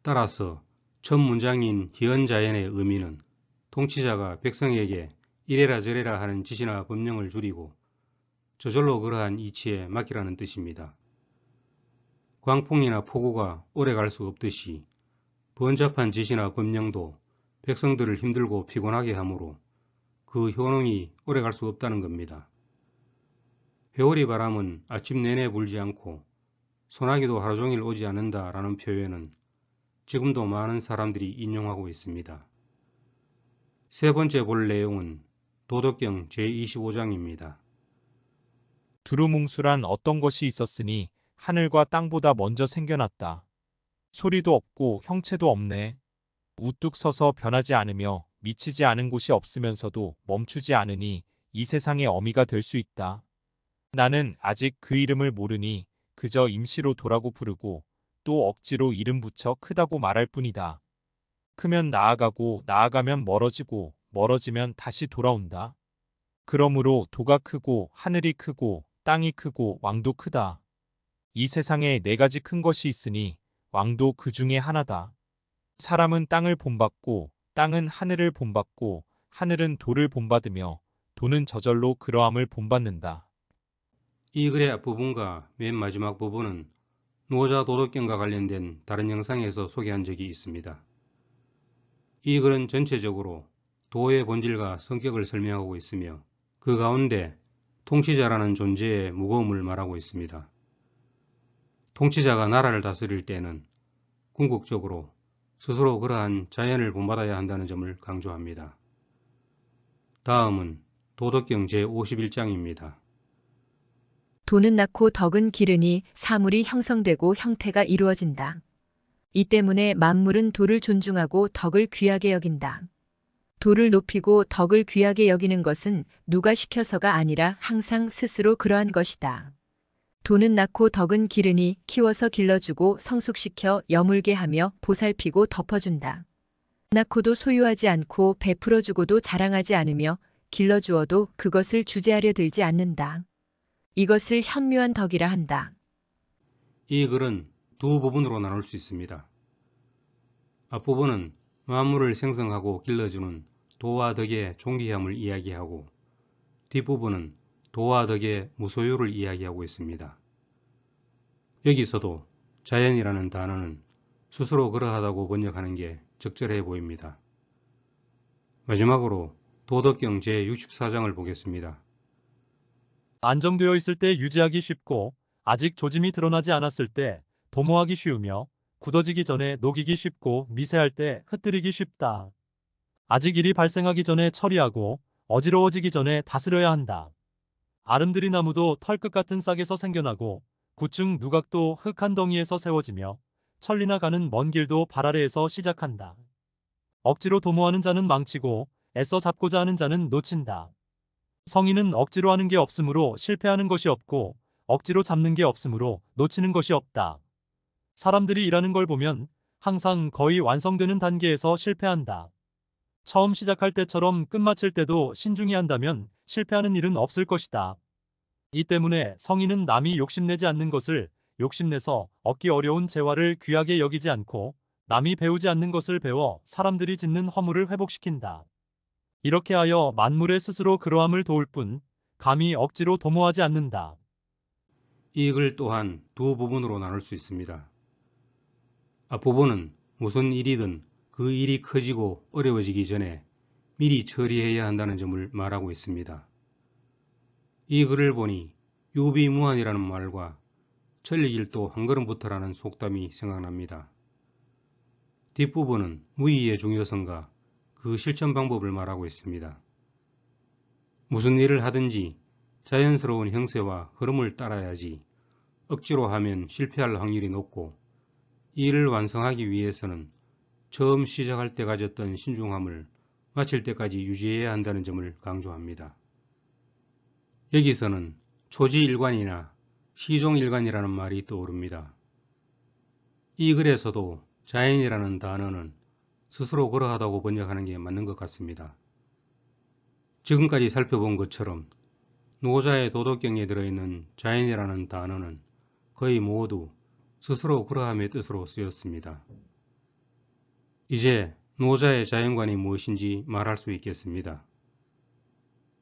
따라서 첫 문장인 희언자연의 의미는 통치자가 백성에게 이래라 저래라 하는 지시나 법령을 줄이고 저절로 그러한 이치에 맡기라는 뜻입니다. 광풍이나 폭우가 오래 갈 수 없듯이 번잡한 지시나 법령도 백성들을 힘들고 피곤하게 하므로 그 효능이 오래 갈 수 없다는 겁니다. 회오리 바람은 아침 내내 불지 않고 소나기도 하루 종일 오지 않는다라는 표현은 지금도 많은 사람들이 인용하고 있습니다. 세 번째 볼 내용은 도덕경 제25장입니다. 두루뭉술한 어떤 것이 있었으니 하늘과 땅보다 먼저 생겨났다. 소리도 없고 형체도 없네. 우뚝 서서 변하지 않으며 미치지 않은 곳이 없으면서도 멈추지 않으니 이 세상의 어미가 될 수 있다. 나는 아직 그 이름을 모르니 그저 임시로 도라고 부르고 또 억지로 이름 붙여 크다고 말할 뿐이다. 크면 나아가고 나아가면 멀어지고 멀어지면 다시 돌아온다. 그러므로 도가 크고 하늘이 크고 땅이 크고 왕도 크다. 이 세상에 4가지 큰 것이 있으니 왕도 그 중에 하나다. 사람은 땅을 본받고 땅은 하늘을 본받고 하늘은 도를 본받으며 도는 저절로 그러함을 본받는다. 이 글의 앞부분과 맨 마지막 부분은 노자 도덕경과 관련된 다른 영상에서 소개한 적이 있습니다. 이 글은 전체적으로 도의 본질과 성격을 설명하고 있으며 그 가운데 통치자라는 존재의 무거움을 말하고 있습니다. 통치자가 나라를 다스릴 때는 궁극적으로 스스로 그러한 자연을 본받아야 한다는 점을 강조합니다. 다음은 도덕경 제51장입니다. 도는 낳고 덕은 기르니 사물이 형성되고 형태가 이루어진다. 이 때문에 만물은 도를 존중하고 덕을 귀하게 여긴다. 도를 높이고 덕을 귀하게 여기는 것은 누가 시켜서가 아니라 항상 스스로 그러한 것이다. 돈은 낳고 덕은 기르니 키워서 길러주고 성숙시켜 여물게 하며 보살피고 덮어준다. 낳고도 소유하지 않고 베풀어주고도 자랑하지 않으며 길러주어도 그것을 주재하려 들지 않는다. 이것을 현묘한 덕이라 한다. 이 글은 두 부분으로 나눌 수 있습니다. 앞부분은 만물을 생성하고 길러주는 도와 덕의 존귀함을 이야기하고 뒷부분은 도와 덕의 무소유를 이야기하고 있습니다. 여기서도 자연이라는 단어는 스스로 그러하다고 번역하는 게 적절해 보입니다. 마지막으로 도덕경 제64장을 보겠습니다. 안정되어 있을 때 유지하기 쉽고 아직 조짐이 드러나지 않았을 때 도모하기 쉬우며 굳어지기 전에 녹이기 쉽고 미세할 때 흩뜨리기 쉽다. 아직 일이 발생하기 전에 처리하고 어지러워지기 전에 다스려야 한다. 아름드리 나무도 털끝 같은 싹에서 생겨나고 구층 누각도 흙한 덩이에서 세워지며 천리나 가는 먼 길도 발 아래에서 시작한다. 억지로 도모하는 자는 망치고 애써 잡고자 하는 자는 놓친다. 성인은 억지로 하는 게 없으므로 실패하는 것이 없고 억지로 잡는 게 없으므로 놓치는 것이 없다. 사람들이 일하는 걸 보면 항상 거의 완성되는 단계에서 실패한다. 처음 시작할 때처럼 끝마칠 때도 신중히 한다면 실패하는 일은 없을 것이다. 이 때문에 성인은 남이 욕심내지 않는 것을 욕심내서 얻기 어려운 재화를 귀하게 여기지 않고 남이 배우지 않는 것을 배워 사람들이 짓는 허물을 회복시킨다. 이렇게 하여 만물에 스스로 그러함을 도울 뿐 감히 억지로 도모하지 않는다. 이 글 또한 두 부분으로 나눌 수 있습니다. 앞부분은 무슨 일이든 그 일이 커지고 어려워지기 전에 미리 처리해야 한다는 점을 말하고 있습니다. 이 글을 보니 유비무환이라는 말과 천리길도 한 걸음부터라는 속담이 생각납니다. 뒷부분은 무의의 중요성과 그 실천 방법을 말하고 있습니다. 무슨 일을 하든지 자연스러운 형세와 흐름을 따라야지 억지로 하면 실패할 확률이 높고 이 일을 완성하기 위해서는 처음 시작할 때 가졌던 신중함을 마칠 때까지 유지해야 한다는 점을 강조합니다. 여기서는 초지일관이나 시종일관이라는 말이 떠오릅니다. 이 글에서도 자연이라는 단어는 스스로 그러하다고 번역하는 게 맞는 것 같습니다. 지금까지 살펴본 것처럼 노자의 도덕경에 들어있는 자연이라는 단어는 거의 모두 스스로 그러함의 뜻으로 쓰였습니다. 이제 노자의 자연관이 무엇인지 말할 수 있겠습니다.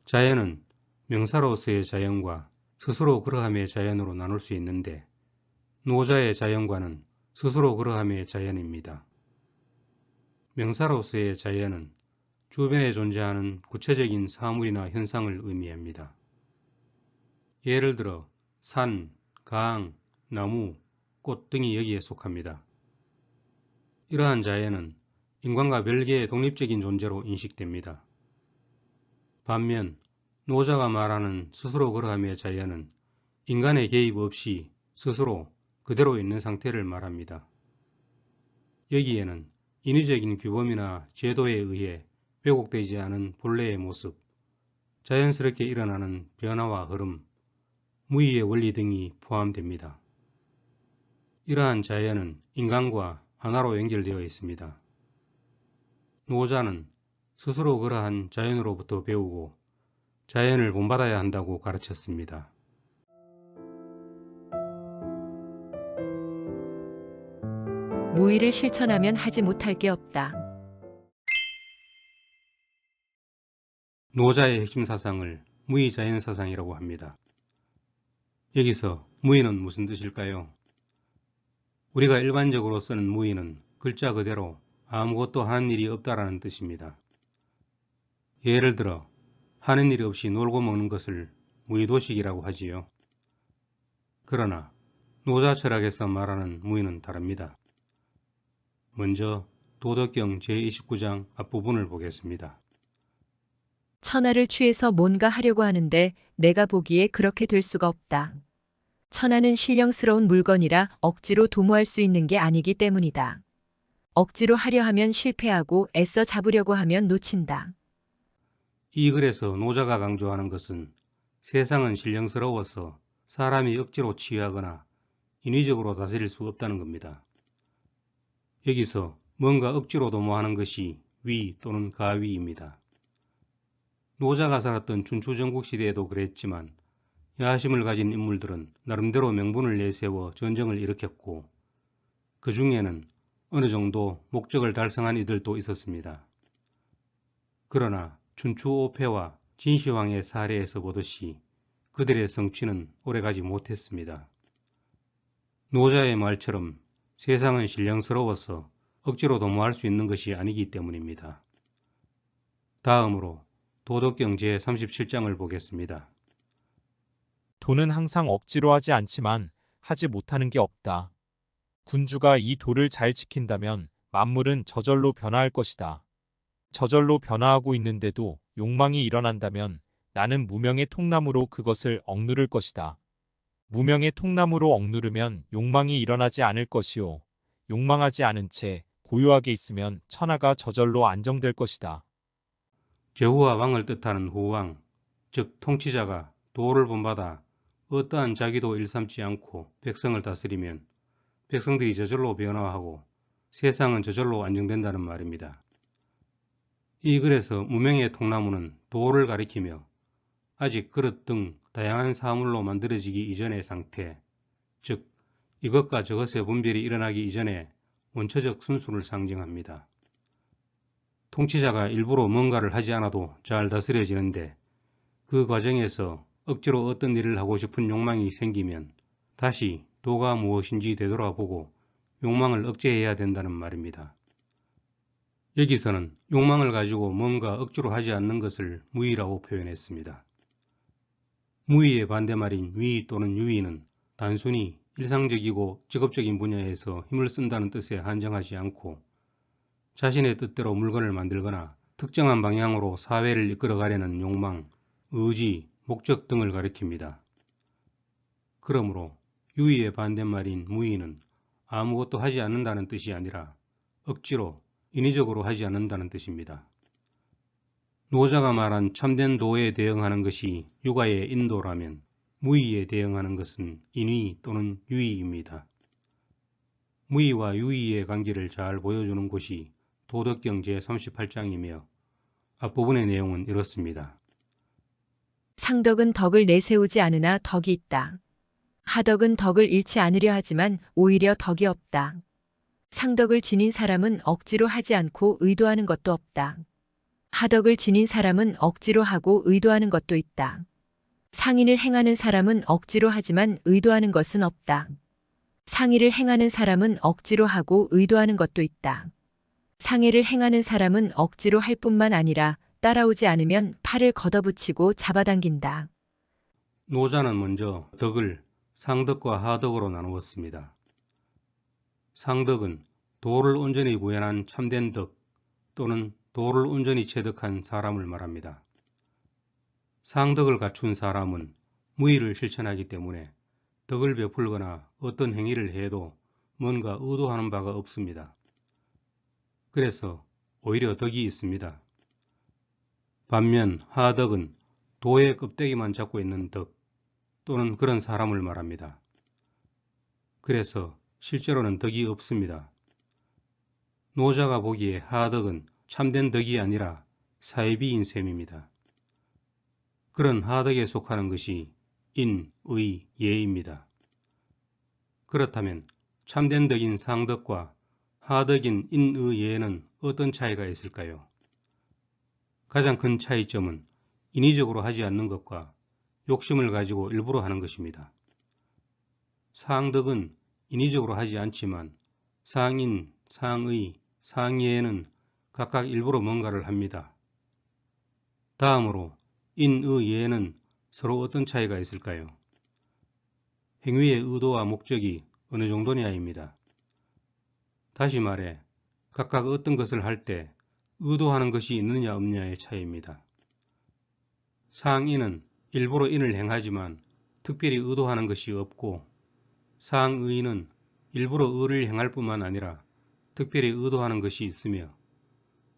자연은 명사로서의 자연과 스스로 그러함의 자연으로 나눌 수 있는데 노자의 자연관은 스스로 그러함의 자연입니다. 명사로서의 자연은 주변에 존재하는 구체적인 사물이나 현상을 의미합니다. 예를 들어 산, 강, 나무, 꽃 등이 여기에 속합니다. 이러한 자연은 인간과 별개의 독립적인 존재로 인식됩니다. 반면 노자가 말하는 스스로 그러함의 자연은 인간의 개입 없이 스스로 그대로 있는 상태를 말합니다. 여기에는 인위적인 규범이나 제도에 의해 왜곡되지 않은 본래의 모습, 자연스럽게 일어나는 변화와 흐름, 무의의 원리 등이 포함됩니다. 이러한 자연은 인간과 하나로 연결되어 있습니다. 노자는 스스로 그러한 자연으로부터 배우고 자연을 본받아야 한다고 가르쳤습니다. 무의를 실천하면 하지 못할 게 없다. 노자의 핵심 사상을 무의자연사상이라고 합니다. 여기서 무의는 무슨 뜻일까요? 우리가 일반적으로 쓰는 무의는 글자 그대로 아무것도 하는 일이 없다라는 뜻입니다. 예를 들어 하는 일이 없이 놀고 먹는 것을 무의도식이라고 하지요. 그러나 노자 철학에서 말하는 무의는 다릅니다. 먼저 도덕경 제29장 앞부분을 보겠습니다. 천하를 취해서 뭔가 하려고 하는데 내가 보기에 그렇게 될 수가 없다. 천하는 신령스러운 물건이라 억지로 도모할 수 있는 게 아니기 때문이다. 억지로 하려 하면 실패하고 애써 잡으려고 하면 놓친다. 이 글에서 노자가 강조하는 것은 세상은 신령스러워서 사람이 억지로 치유하거나 인위적으로 다스릴 수 없다는 겁니다. 여기서 뭔가 억지로 도모하는 것이 위 또는 가위입니다. 노자가 살았던 춘추전국 시대에도 그랬지만 야심을 가진 인물들은 나름대로 명분을 내세워 전쟁을 일으켰고 그 중에는 어느 정도 목적을 달성한 이들도 있었습니다. 그러나 춘추 오패와 진시황의 사례에서 보듯이 그들의 성취는 오래가지 못했습니다. 노자의 말처럼 세상은 신령스러워서 억지로 도모할 수 있는 것이 아니기 때문입니다. 다음으로 도덕경 제37장을 보겠습니다. 도는 항상 억지로 하지 않지만 하지 못하는 게 없다. 군주가 이 도를 잘 지킨다면 만물은 저절로 변화할 것이다. 저절로 변화하고 있는데도 욕망이 일어난다면 나는 무명의 통나무로 그것을 억누를 것이다. 무명의 통나무로 억누르면 욕망이 일어나지 않을 것이요. 욕망하지 않은 채 고요하게 있으면 천하가 저절로 안정될 것이다. 제후와 왕을 뜻하는 후왕, 즉 통치자가 도를 본받아 어떠한 자기도 일삼지 않고 백성을 다스리면 백성들이 저절로 변화하고 세상은 저절로 안정된다는 말입니다. 이 글에서 무명의 통나무는 도를 가리키며 아직 그릇 등 다양한 사물로 만들어지기 이전의 상태, 즉 이것과 저것의 분별이 일어나기 이전의 원초적 순수를 상징합니다. 통치자가 일부러 뭔가를 하지 않아도 잘 다스려지는데 그 과정에서 억지로 어떤 일을 하고 싶은 욕망이 생기면 다시 도가 무엇인지 되돌아보고 욕망을 억제해야 된다는 말입니다. 여기서는 욕망을 가지고 뭔가 억지로 하지 않는 것을 무의라고 표현했습니다. 무의의 반대말인 위 또는 유의는 단순히 일상적이고 직업적인 분야에서 힘을 쓴다는 뜻에 한정하지 않고 자신의 뜻대로 물건을 만들거나 특정한 방향으로 사회를 이끌어가려는 욕망, 의지, 목적 등을 가리킵니다. 그러므로 유의의 반대말인 무의는 아무것도 하지 않는다는 뜻이 아니라 억지로, 인위적으로 하지 않는다는 뜻입니다. 노자가 말한 참된 도에 대응하는 것이 육아의 인도라면 무의에 대응하는 것은 인의 또는 유의입니다. 무의와 유의의 관계를 잘 보여주는 곳이 도덕경 제38장이며 앞부분의 내용은 이렇습니다. 상덕은 덕을 내세우지 않으나 덕이 있다. 하덕은 덕을 잃지 않으려 하지만 오히려 덕이 없다. 상덕을 지닌 사람은 억지로 하지 않고 의도하는 것도 없다. 하덕을 지닌 사람은 억지로 하고 의도하는 것도 있다. 상인을 행하는 사람은 억지로 하지만 의도하는 것은 없다. 상의를 행하는 사람은 억지로 하고 의도하는 것도 있다. 상해를 행하는 사람은 억지로 할 뿐만 아니라 따라오지 않으면 팔을 걷어붙이고 잡아당긴다. 노자는 먼저 덕을 상덕과 하덕으로 나누었습니다. 상덕은 도를 온전히 구현한 참된 덕 또는 도를 온전히 체득한 사람을 말합니다. 상덕을 갖춘 사람은 무의를 실천하기 때문에 덕을 베풀거나 어떤 행위를 해도 뭔가 의도하는 바가 없습니다. 그래서 오히려 덕이 있습니다. 반면 하덕은 도의 껍데기만 잡고 있는 덕 또는 그런 사람을 말합니다. 그래서 실제로는 덕이 없습니다. 노자가 보기에 하덕은 참된 덕이 아니라 사이비인 셈입니다. 그런 하덕에 속하는 것이 인, 의, 예입니다. 그렇다면 참된 덕인 상덕과 하덕인 인, 의, 예는 어떤 차이가 있을까요? 가장 큰 차이점은 인위적으로 하지 않는 것과 욕심을 가지고 일부러 하는 것입니다. 상덕은 인위적으로 하지 않지만 상인, 상의, 상예는 각각 일부러 뭔가를 합니다. 다음으로 인, 의, 예는 서로 어떤 차이가 있을까요? 행위의 의도와 목적이 어느 정도냐입니다. 다시 말해 각각 어떤 것을 할 때 의도하는 것이 있느냐 없느냐의 차이입니다. 상인은 일부러 인을 행하지만 특별히 의도하는 것이 없고 상의는 일부러 의를 행할 뿐만 아니라 특별히 의도하는 것이 있으며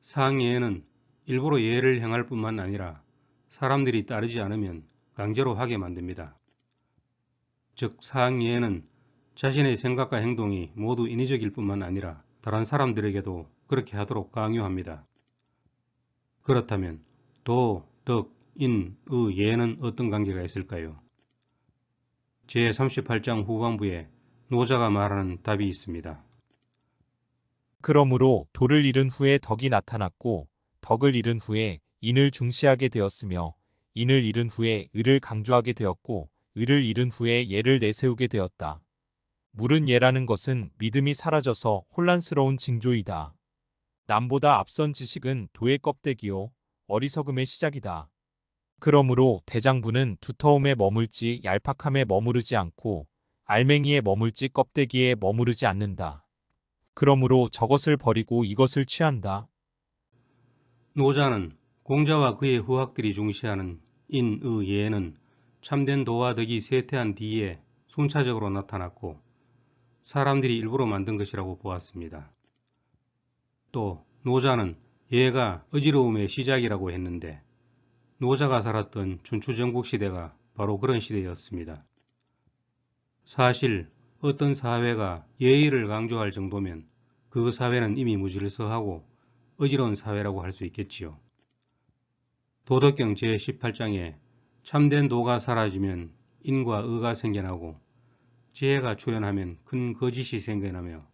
상예는 일부러 예를 행할 뿐만 아니라 사람들이 따르지 않으면 강제로 하게 만듭니다. 즉 사학예에는 자신의 생각과 행동이 모두 인위적일 뿐만 아니라 다른 사람들에게도 그렇게 하도록 강요합니다. 그렇다면 도, 덕, 인, 의, 예에는 어떤 관계가 있을까요? 제38장 후반부에 노자가 말하는 답이 있습니다. 그러므로 도를 잃은 후에 덕이 나타났고 덕을 잃은 후에 인을 중시하게 되었으며 인을 잃은 후에 의를 강조하게 되었고 의를 잃은 후에 예를 내세우게 되었다. 물은 예라는 것은 믿음이 사라져서 혼란스러운 징조이다. 남보다 앞선 지식은 도의 껍데기요 어리석음의 시작이다. 그러므로 대장부는 두터움에 머물지 얄팍함에 머무르지 않고 알맹이에 머물지 껍데기에 머무르지 않는다. 그러므로 저것을 버리고 이것을 취한다. 노자는 공자와 그의 후학들이 중시하는 인, 의, 예는 참된 도와 덕이 쇠퇴한 뒤에 순차적으로 나타났고 사람들이 일부러 만든 것이라고 보았습니다. 또 노자는 예가 어지러움의 시작이라고 했는데 노자가 살았던 춘추전국 시대가 바로 그런 시대였습니다. 사실 어떤 사회가 예의를 강조할 정도면 그 사회는 이미 무질서하고 어지러운 사회라고 할 수 있겠지요. 도덕경 제18장에 참된 도가 사라지면 인과 의가 생겨나고 지혜가 출현하면 큰 거짓이 생겨나며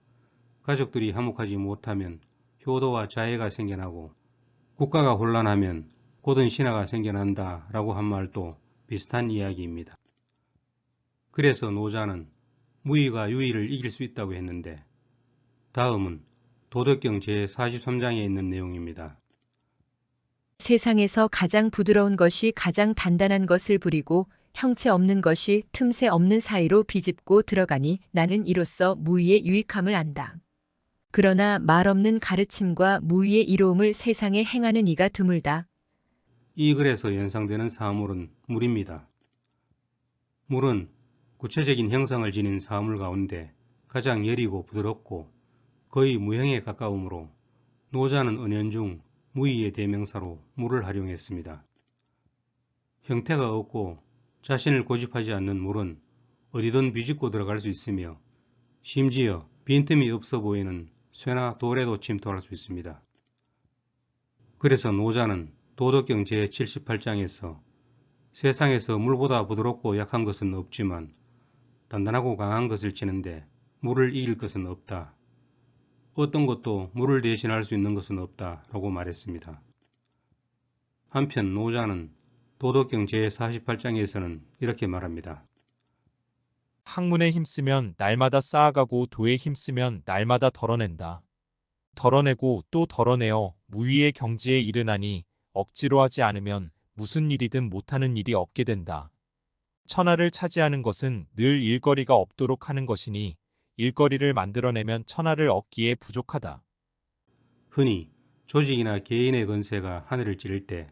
가족들이 화목하지 못하면 효도와 자해가 생겨나고 국가가 혼란하면 곧은 신화가 생겨난다 라고 한 말도 비슷한 이야기입니다. 그래서 노자는 무의가 유의를 이길 수 있다고 했는데 다음은 도덕경 제43장에 있는 내용입니다. 세상에서 가장 부드러운 것이 가장 단단한 것을 부리고 형체 없는 것이 틈새 없는 사이로 비집고 들어가니 나는 이로써 무의의 유익함을 안다. 그러나 말 없는 가르침과 무의의 이로움을 세상에 행하는 이가 드물다. 이 글에서 연상되는 사물은 물입니다. 물은 구체적인 형상을 지닌 사물 가운데 가장 여리고 부드럽고 거의 무형에 가까우므로 노자는 은연중 무의의 대명사로 물을 활용했습니다. 형태가 없고 자신을 고집하지 않는 물은 어디든 비집고 들어갈 수 있으며 심지어 빈틈이 없어 보이는 쇠나 돌에도 침투할 수 있습니다. 그래서 노자는 도덕경 제78장에서 세상에서 물보다 부드럽고 약한 것은 없지만 단단하고 강한 것을 치는데 물을 이길 것은 없다. 어떤 것도 물을 대신할 수 있는 것은 없다 라고 말했습니다. 한편 노자는 도덕경 제48장에서는 이렇게 말합니다. 학문에 힘쓰면 날마다 쌓아가고 도에 힘쓰면 날마다 덜어낸다. 덜어내고 또 덜어내어 무위의 경지에 이르나니 억지로 하지 않으면 무슨 일이든 못하는 일이 없게 된다. 천하를 차지하는 것은 늘 일거리가 없도록 하는 것이니 일거리를 만들어내면 천하를 얻기에 부족하다. 흔히 조직이나 개인의 건세가 하늘을 찌를 때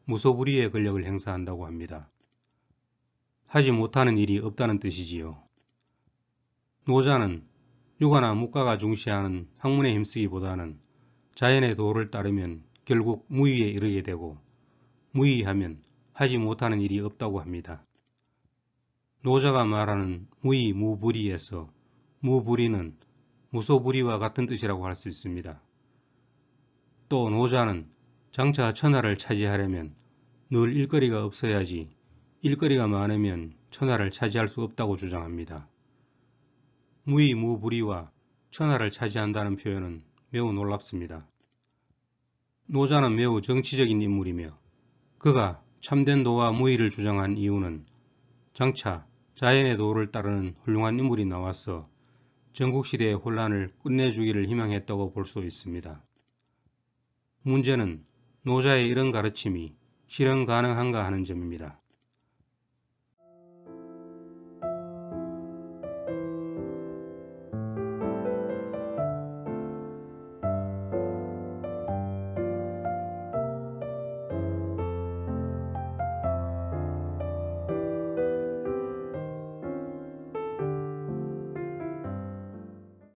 무소불위의 권력을 행사한다고 합니다. 하지 못하는 일이 없다는 뜻이지요. 노자는 유가나 묵가가 중시하는 학문에 힘쓰기보다는 자연의 도를 따르면 결국 무의에 이르게 되고 무의하면 하지 못하는 일이 없다고 합니다. 노자가 말하는 무의 무불위에서 무불위는 무소불위와 같은 뜻이라고 할 수 있습니다. 또 노자는 장차 천하를 차지하려면 늘 일거리가 없어야지 일거리가 많으면 천하를 차지할 수 없다고 주장합니다. 무의 무불위와 천하를 차지한다는 표현은 매우 놀랍습니다. 노자는 매우 정치적인 인물이며 그가 참된 도와 무의를 주장한 이유는 장차 자연의 도를 따르는 훌륭한 인물이 나와서 전국시대의 혼란을 끝내주기를 희망했다고 볼 수 있습니다. 문제는 노자의 이런 가르침이 실현 가능한가 하는 점입니다.